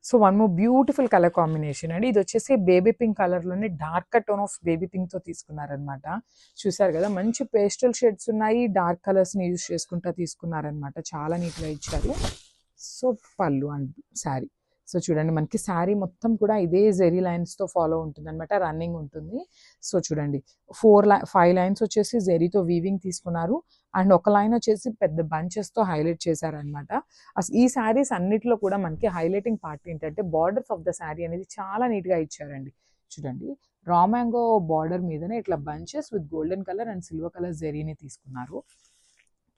So one more beautiful colour combination అండి. ఇది వచ్చేసి బేబీ పింక్ కలర్లోనే డార్క్ టోన్ ఆఫ్ బేబీ పింక్తో తీసుకున్నారనమాట. చూసారు కదా, మంచి పేస్టల్ షేడ్స్ ఉన్నాయి, డార్క్ కలర్స్ని యూజ్ చేసుకుంటా తీసుకున్నారనమాట. చాలా నీట్గా ఇచ్చారు. సో పళ్ళు అండ్ శారీ. సో చూడండి, మనకి శారీ మొత్తం కూడా ఇదే జెరీ లైన్స్తో ఫాలో ఉంటుంది అనమాట, రన్నింగ్ ఉంటుంది. సో చూడండి, 5 లైన్స్ వచ్చేసి జెరీతో వీవింగ్ తీసుకున్నారు, అండ్ ఒక లైన్ వచ్చేసి పెద్ద బంచెస్తో హైలైట్ చేశారనమాట. అసలు ఈ శారీస్ అన్నిటిలో కూడా మనకి హైలైటింగ్ పార్ట్ ఏంటంటే బార్డర్స్ ఆఫ్ ద శారీ అనేది చాలా నీట్గా ఇచ్చారండి. చూడండి, రా మ్యాంగో బార్డర్ మీదనే ఇట్లా bunches with golden colour and silver colour జెరీని తీసుకున్నారు.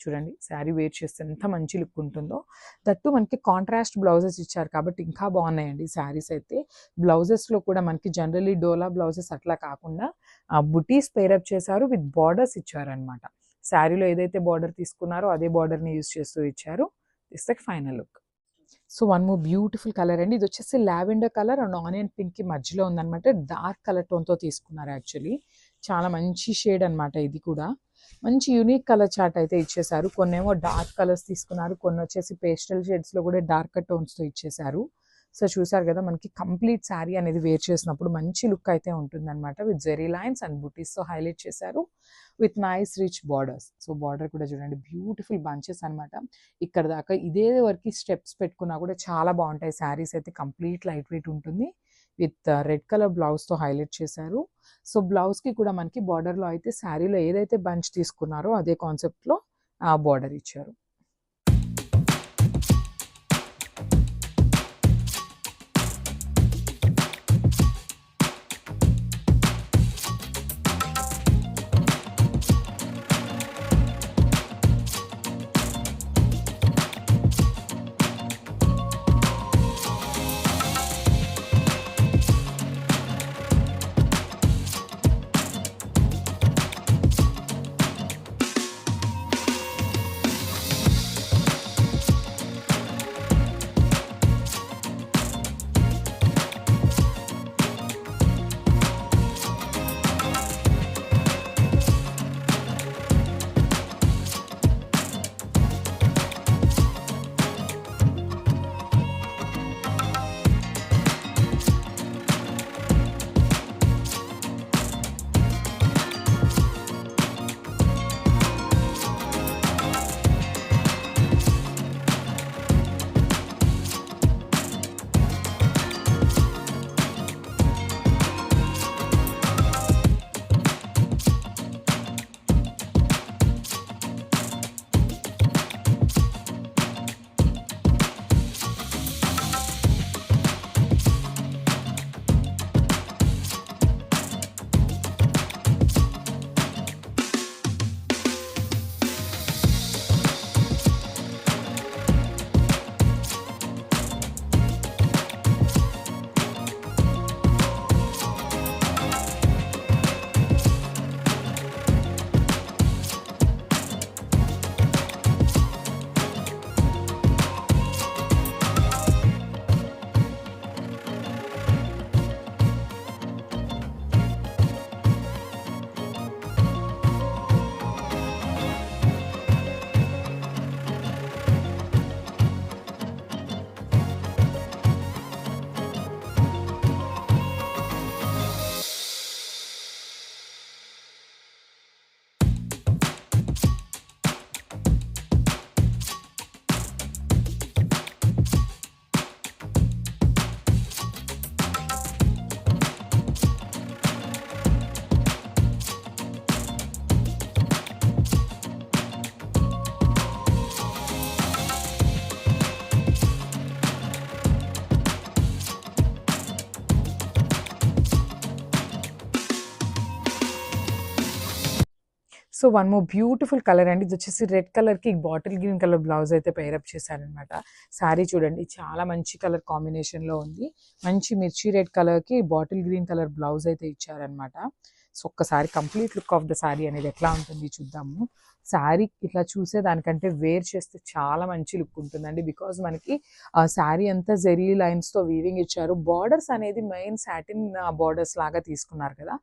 చూడండి, శారీ వేర్ చేస్తే ఎంత మంచి లుక్ ఉంటుందో. దట్టు మనకి కాంట్రాస్ట్ బ్లౌజెస్ ఇచ్చారు కాబట్టి ఇంకా బాగున్నాయండి శారీస్ అయితే. బ్లౌజెస్లో కూడా మనకి జనరలీ డోలా బ్లౌజెస్ అట్లా కాకుండా బుటీస్ పేరప్ చేశారు, విత్ బార్డర్స్ ఇచ్చారనమాట. శారీలో ఏదైతే బార్డర్ తీసుకున్నారో అదే బార్డర్ని యూజ్ చేస్తూ ఇచ్చారు. This the final look. So one more beautiful colour అండి. ఇది వచ్చేసి lavender colour and onion pink కి మధ్యలో ఉందన్నమాట. డార్క్ కలర్ టోన్తో తీసుకున్నారు. యాక్చువల్లీ చాలా మంచి షేడ్ అనమాట. ఇది కూడా మంచి యూనిక్ కలర్ చార్ట్ అయితే ఇచ్చేసారు. కొన్నేమో డార్క్ కలర్స్ తీసుకున్నారు, కొన్ని వచ్చేసి పేస్టల్ షేడ్స్లో కూడా డార్క్ టోన్స్తో ఇచ్చేసారు. సో చూసారు కదా, మనకి కంప్లీట్ శారీ అనేది వేర్ చేసినప్పుడు మంచి లుక్ అయితే ఉంటుందన్నమాట. విత్ జెరీ లైన్స్ అండ్ బుటీస్తో హైలైట్ చేశారు, with nice rich borders. So border కూడా చూడండి, బ్యూటిఫుల్ బంచెస్ అనమాట. ఇక్కడ దాకా ఇదే వరకు స్టెప్స్ పెట్టుకున్నా కూడా చాలా బాగుంటాయి శారీస్ అయితే. కంప్లీట్ లైట్ వెయిట్ ఉంటుంది, విత్ రెడ్ కలర్ బ్లౌజ్తో హైలైట్ చేశారు. సో బ్లౌజ్కి కూడా మనకి బార్డర్లో అయితే శారీలో ఏదైతే బంచ్ తీసుకున్నారో అదే కాన్సెప్ట్లో ఆ బార్డర్ ఇచ్చారు. So one more beautiful colour అండి. ఇది వచ్చేసి రెడ్ కలర్కి బాటిల్ గ్రీన్ కలర్ బ్లౌజ్ అయితే పేరప్ చేశారనమాట. శారీ చూడండి, చాలా మంచి కలర్ కాంబినేషన్లో ఉంది. మంచి మిర్చి రెడ్ కలర్కి బాటిల్ గ్రీన్ కలర్ బ్లౌజ్ అయితే ఇచ్చారనమాట. సో ఒక్కసారి complete look of the sari అనేది ఎట్లా ఉంటుంది చూద్దాము. శారీ ఇట్లా చూసేదానికంటే వేర్ చేస్తే చాలా మంచి లుక్ ఉంటుందండి. బికాజ్ మనకి శారీ అంతా జెరీ లైన్స్తో వీవింగ్ ఇచ్చారు. బార్డర్స్ అనేది మెయిన్ సాటిన్ బార్డర్స్ లాగా తీసుకున్నారు కదా,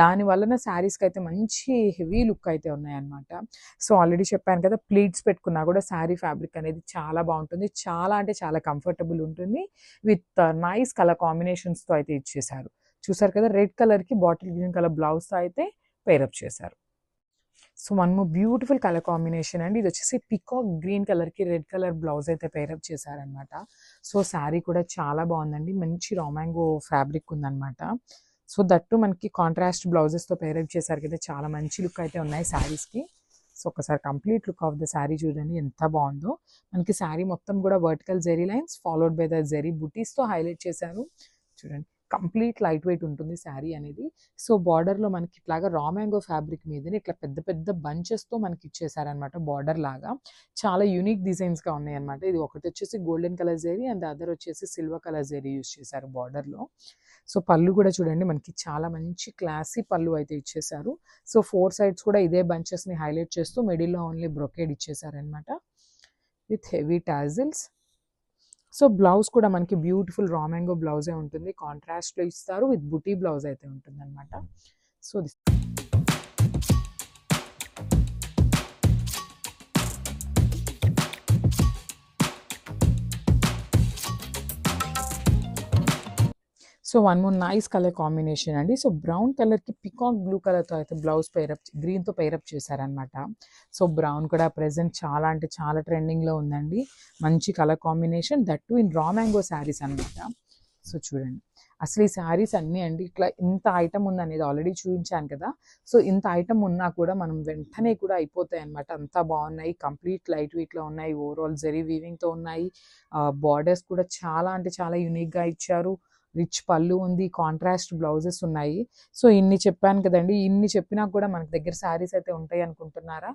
దాని వలన శారీస్కి అయితే మంచి హెవీ లుక్ అయితే ఉన్నాయన్నమాట. సో ఆల్రెడీ చెప్పాను కదా, ప్లీట్స్ పెట్టుకున్నా కూడా శారీ ఫ్యాబ్రిక్ అనేది చాలా బాగుంటుంది. చాలా అంటే చాలా కంఫర్టబుల్ ఉంటుంది. విత్ నైస్ కలర్ కాంబినేషన్స్తో అయితే ఇచ్చేసారు. చూసారు కదా, రెడ్ కలర్కి బాటిల్ గ్రీన్ కలర్ బ్లౌజ్తో అయితే పేరప్ చేశారు. So one more beautiful colour combination అండి. ఇది వచ్చేసి పికాక్ గ్రీన్ కలర్కి రెడ్ కలర్ బ్లౌజ్ అయితే పేరప్ చేశారనమాట. సో శారీ కూడా చాలా బాగుందండి. మంచి రామాంగో ఫ్యాబ్రిక్ ఉందన్నమాట. సో దట్టు మనకి కాంట్రాస్ట్ బ్లౌజెస్తో పేరప్ చేశారు కదా, చాలా మంచి లుక్ అయితే ఉన్నాయి శారీస్కి. సో ఒకసారి complete look of the sari చూడండి ఎంత బాగుందో. మనకి శారీ మొత్తం కూడా vertical zari lines followed by the zari బుటీస్తో హైలైట్ చేశారు. చూడండి కంప్లీట్ లైట్ వెయిట్ ఉంటుంది శారీ అనేది. సో బార్డర్లో మనకి ఇట్లాగా రా మ్యాంగో ఫ్యాబ్రిక్ మీదనే ఇట్లా పెద్ద పెద్ద బంచెస్తో మనకి ఇచ్చేసారనమాట. బార్డర్ లాగా చాలా యూనిక్ డిజైన్స్గా ఉన్నాయన్నమాట. ఇది ఒకటి వచ్చేసి golden colour zari and other వచ్చేసి సిల్వర్ కలర్ జెరీ యూస్ చేశారు బార్డర్లో. సో పళ్ళు కూడా చూడండి మనకి చాలా మంచి క్లాసీ పళ్ళు అయితే ఇచ్చేసారు. సో 4 సైడ్స్ కూడా ఇదే బంచెస్ని హైలైట్ చేస్తూ మిడిల్లో ఓన్లీ బ్రొకేడ్ ఇచ్చేసారనమాట with heavy tassels. So blouse కూడా మనకి బ్యూటిఫుల్ రా మ్యాంగో బ్లౌజే ఉంటుంది. కాంట్రాస్ట్లో ఇస్తారు విత్ బుటీ బ్లౌజ్ అయితే ఉంటుంది అనమాట. So this so one more nice colour combination అండి. సో బ్రౌన్ కలర్కి పికాక్ బ్లూ కలర్తో అయితే బ్లౌజ్ పేరప్ గ్రీన్తో పేరప్ చేశారనమాట. సో బ్రౌన్ కూడా ప్రెజెంట్ చాలా అంటే చాలా ట్రెండింగ్లో ఉందండి. మంచి colour combination, that in raw mango saris అనమాట. సో చూడండి అసలు ఈ శారీస్ అన్నీ అండి ఇట్లా ఇంత ఐటమ్ ఉందనేది ఆల్రెడీ చూపించాను కదా. సో ఇంత ఐటమ్ ఉన్నా కూడా మనం వెంటనే కూడా అయిపోతాయి అనమాట. అంతా బాగున్నాయి, కంప్లీట్ లైట్ వెయిట్లో ఉన్నాయి, ఓవరాల్ జెరీ వీవింగ్తో ఉన్నాయి. బార్డర్స్ కూడా చాలా అంటే చాలా యూనిక్గా ఇచ్చారు. రిచ్ పళ్ళు ఉంది, కాంట్రాస్ట్ బ్లౌజెస్ ఉన్నాయి. సో ఇన్ని చెప్పాను కదండి, ఇన్ని చెప్పినా కూడా మనకి దగ్గర శారీస్ అయితే ఉంటాయి అనుకుంటున్నారా?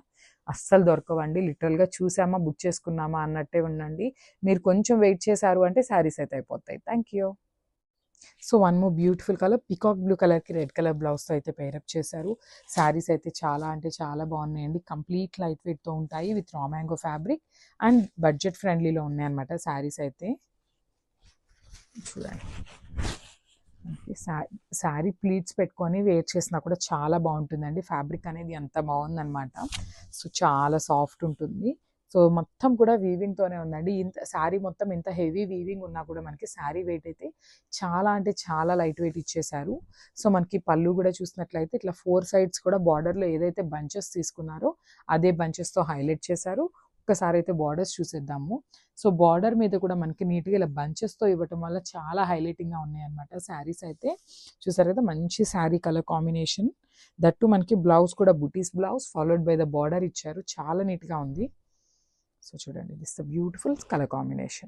అస్సలు దొరకవండి. లిటరల్గా చూసామా బుక్ చేసుకున్నామా అన్నట్టే ఉండండి. మీరు కొంచెం వెయిట్ చేశారు అంటే శారీస్ అయితే అయిపోతాయి. Thank you. So one more beautiful colour peacock blue కలర్కి రెడ్ కలర్ బ్లౌజ్తో అయితే పేరప్ చేశారు. శారీస్ అయితే చాలా అంటే చాలా బాగున్నాయండి. కంప్లీట్ లైట్ వెయిట్తో ఉంటాయి with raw mango fabric and budget ఫ్రెండ్లీలో ఉన్నాయి అనమాట శారీస్ అయితే. చూడండి శారీ ప్లీట్స్ పెట్టుకొని వేర్ చేసినా కూడా చాలా బాగుంటుందండి. ఫ్యాబ్రిక్ అనేది ఎంత బాగుందనమాట. సో చాలా సాఫ్ట్ ఉంటుంది. సో మొత్తం కూడా వీవింగ్తోనే ఉందండి. ఇంత శారీ మొత్తం ఇంత హెవీ వీవింగ్ ఉన్నా కూడా మనకి శారీ వెయిట్ అయితే చాలా అంటే చాలా లైట్ వెయిట్ ఇచ్చేసారు. సో మనకి పళ్ళు కూడా చూసినట్లయితే ఇట్లా 4 సైడ్స్ కూడా బార్డర్లో ఏదైతే బంచెస్ తీసుకున్నారో అదే బంచెస్తో హైలైట్ చేశారు. ఒక్కసారి అయితే బార్డర్స్ చూసేద్దాము. సో బార్డర్ మీద కూడా మనకి నీట్గా ఇలా బంచెస్తో ఇవ్వటం వల్ల చాలా హైలైటింగ్గా ఉన్నాయన్నమాట శారీస్ అయితే. చూసారు కదా మంచి శారీ కలర్ కాంబినేషన్, దట్టు మనకి బ్లౌజ్ కూడా బుటీస్ blouse followed by the border ఇచ్చారు. చాలా నీట్గా ఉంది. సో చూడండి this the beautiful colour combination.